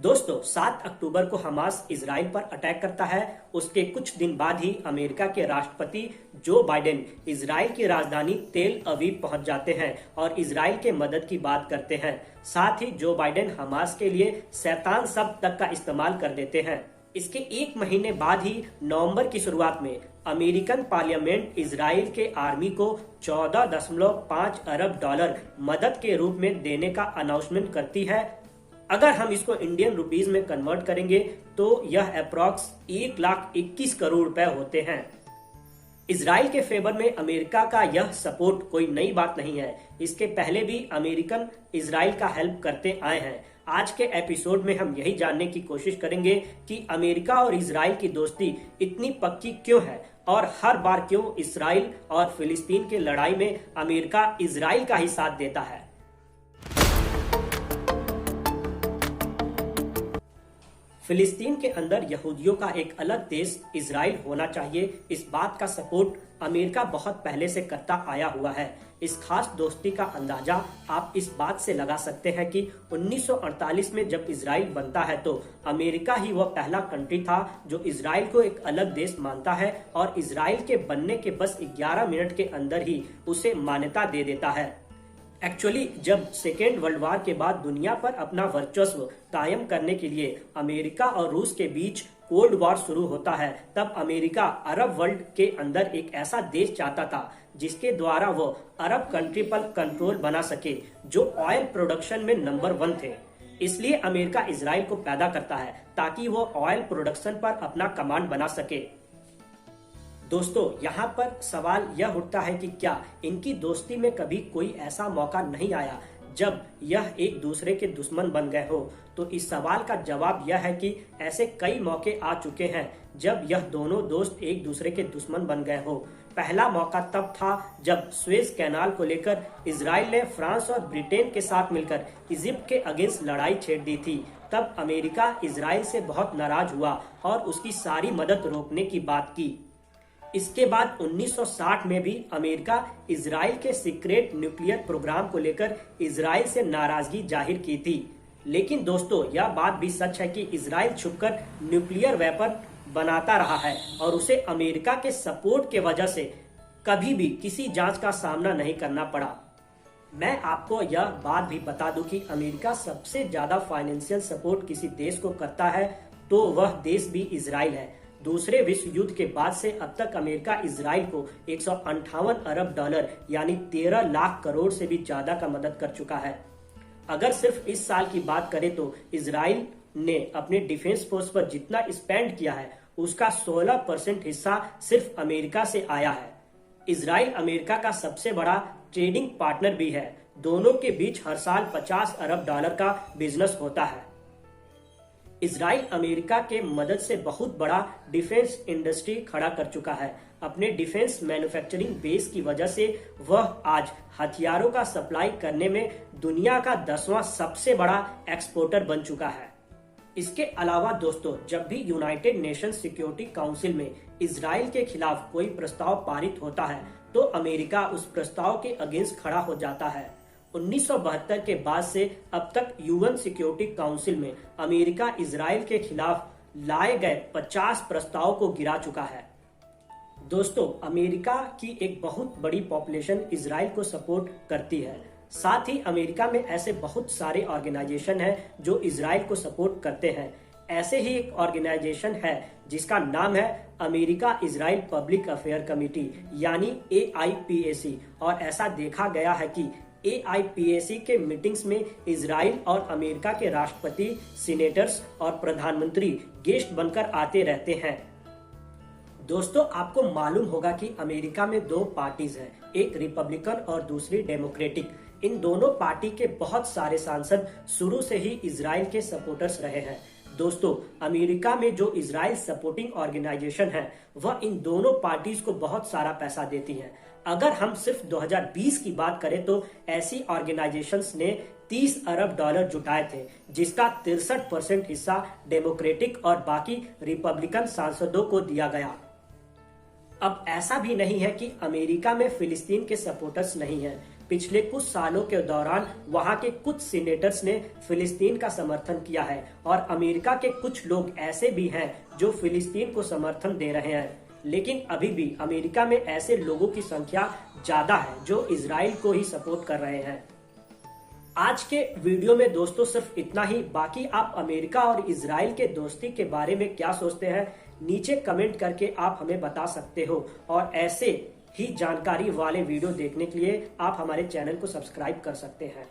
दोस्तों 7 अक्टूबर को Hamas Israel पर अटैक करता है। उसके कुछ दिन बाद ही अमेरिका के राष्ट्रपति जो बाइडेन इजराइल की राजधानी तेल अवीव पहुंच जाते हैं और इजराइल के मदद की बात करते हैं। साथ ही जो बाइडेन हमास के लिए शैतान शब्द तक का इस्तेमाल कर देते हैं। इसके एक महीने बाद ही नवंबर की शुरुआत में अमेरिकन पार्लियामेंट इजराइल के आर्मी को 14.5 अरब डॉलर मदद के रूप में देने का अनाउंसमेंट करती है। अगर हम इसको इंडियन रुपीस में कन्वर्ट करेंगे तो यह अप्रॉक्स 1,21 करोड़ रुपए होते हैं। इजराइल के फेवर में अमेरिका का यह सपोर्ट कोई नई बात नहीं है। इसके पहले भी अमेरिकन इजराइल का हेल्प करते आए हैं। आज के एपिसोड में हम यही जानने की कोशिश करेंगे कि अमेरिका और इजराइल की दोस्ती इतनी पक्की क्यों है और हर बार क्यों इजराइल और फिलिस्तीन की लड़ाई में अमेरिका इजराइल का ही साथ देता है। फिलिस्तीन के अंदर यहूदियों का एक अलग देश इजराइल होना चाहिए, इस बात का सपोर्ट अमेरिका बहुत पहले से करता आया हुआ है। इस खास दोस्ती का अंदाजा आप इस बात से लगा सकते हैं कि 1948 में जब इजराइल बनता है तो अमेरिका ही वह पहला कंट्री था जो इजराइल को एक अलग देश मानता है और इजराइल के बनने के बस 11 मिनट के अंदर ही उसे मान्यता दे देता है। एक्चुअली जब सेकेंड वर्ल्ड वार के बाद दुनिया पर अपना वर्चस्व कायम करने के लिए अमेरिका और रूस के बीच कोल्ड वॉर शुरू होता है, तब अमेरिका अरब वर्ल्ड के अंदर एक ऐसा देश चाहता था जिसके द्वारा वो अरब कंट्री पर कंट्रोल बना सके जो ऑयल प्रोडक्शन में नंबर 1 थे। इसलिए अमेरिका इजराइल को पैदा करता है ताकि वो ऑयल प्रोडक्शन पर अपना कमांड बना सके। दोस्तों यहाँ पर सवाल यह उठता है कि क्या इनकी दोस्ती में कभी कोई ऐसा मौका नहीं आया जब यह एक दूसरे के दुश्मन बन गए हो? तो इस सवाल का जवाब यह है कि ऐसे कई मौके आ चुके हैं जब यह दोनों दोस्त एक दूसरे के दुश्मन बन गए हो। पहला मौका तब था जब स्वेज कैनाल को लेकर इजराइल ने फ्रांस और ब्रिटेन के साथ मिलकर इजिप्ट के अगेंस्ट लड़ाई छेड़ दी थी। तब अमेरिका इजराइल से बहुत नाराज हुआ और उसकी सारी मदद रोकने की बात की। इसके बाद 1960 में भी अमेरिका इजराइल के सीक्रेट न्यूक्लियर प्रोग्राम को लेकर इजराइल से नाराजगी जाहिर की थी। लेकिन दोस्तों यह बात भी सच है कि इजराइल छुपकर न्यूक्लियर वेपन बनाता रहा है और उसे अमेरिका के सपोर्ट के वजह से कभी भी किसी जांच का सामना नहीं करना पड़ा। मैं आपको यह बात भी बता दूं कि अमेरिका सबसे ज्यादा फाइनेंशियल सपोर्ट किसी देश को करता है तो वह देश भी इजराइल है। दूसरे विश्व युद्ध के बाद से अब तक अमेरिका इजराइल को 158 अरब डॉलर यानी 13 लाख करोड़ से भी ज्यादा का मदद कर चुका है। अगर सिर्फ इस साल की बात करें तो इजराइल ने अपने डिफेंस फोर्स पर जितना स्पेंड किया है उसका 16% हिस्सा सिर्फ अमेरिका से आया है। इजराइल अमेरिका का सबसे बड़ा ट्रेडिंग पार्टनर भी है। दोनों के बीच हर साल 50 अरब डॉलर का बिजनेस होता है। इजराइल अमेरिका के मदद से बहुत बड़ा डिफेंस इंडस्ट्री खड़ा कर चुका है। अपने डिफेंस मैन्युफैक्चरिंग बेस की वजह से वह आज हथियारों का सप्लाई करने में दुनिया का 10वां सबसे बड़ा एक्सपोर्टर बन चुका है। इसके अलावा दोस्तों जब भी यूनाइटेड नेशन सिक्योरिटी काउंसिल में इजराइल के खिलाफ कोई प्रस्ताव पारित होता है तो अमेरिका उस प्रस्ताव के अगेंस्ट खड़ा हो जाता है। 1972 के बाद से अब तक यूएन सिक्योरिटी काउंसिल में अमेरिका इजराइल के खिलाफ लाए गए 50 प्रस्ताव को गिरा चुका है। दोस्तों अमेरिका की एक बहुत बड़ी पॉपुलेशन इजराइल को सपोर्ट करती है। साथ ही अमेरिका में ऐसे बहुत सारे ऑर्गेनाइजेशन हैं जो इजराइल को सपोर्ट करते हैं। ऐसे ही एक ऑर्गेनाइजेशन है जिसका नाम है America Israel public affair committee यानी AIPAC। और ऐसा देखा गया है कि AIPAC के मीटिंग्स में इजराइल और अमेरिका के राष्ट्रपति, सीनेटर्स और प्रधानमंत्री गेस्ट बनकर आते रहते हैं। दोस्तों आपको मालूम होगा कि अमेरिका में 2 पार्टीज हैं, एक रिपब्लिकन और दूसरी डेमोक्रेटिक। इन दोनों पार्टी के बहुत सारे सांसद शुरू से ही इजराइल के सपोर्टर्स रहे हैं। दोस्तों अमेरिका में जो इजराइल सपोर्टिंग ऑर्गेनाइजेशन है वह इन दोनों पार्टीज को बहुत सारा पैसा देती है। अगर हम सिर्फ 2020 की बात करें तो ऐसी ऑर्गेनाइजेशंस ने 30 अरब डॉलर जुटाए थे जिसका 63% हिस्सा डेमोक्रेटिक और बाकी रिपब्लिकन सांसदों को दिया गया। अब ऐसा भी नहीं है कि अमेरिका में फिलिस्तीन के सपोर्टर्स नहीं हैं। पिछले कुछ सालों के दौरान वहां के कुछ सीनेटर्स ने फिलिस्तीन का समर्थन किया है और अमेरिका के कुछ लोग ऐसे भी हैं जो फिलिस्तीन को समर्थन दे रहे हैं। लेकिन अभी भी अमेरिका में ऐसे लोगों की संख्या ज्यादा है जो इजराइल को ही सपोर्ट कर रहे हैं। आज के वीडियो में दोस्तों सिर्फ इतना ही। बाकी आप अमेरिका और इजराइल के दोस्ती के बारे में क्या सोचते हैं, नीचे कमेंट करके आप हमें बता सकते हो। और ऐसे ही जानकारी वाले वीडियो देखने के लिए आप हमारे चैनल को सब्सक्राइब कर सकते हैं।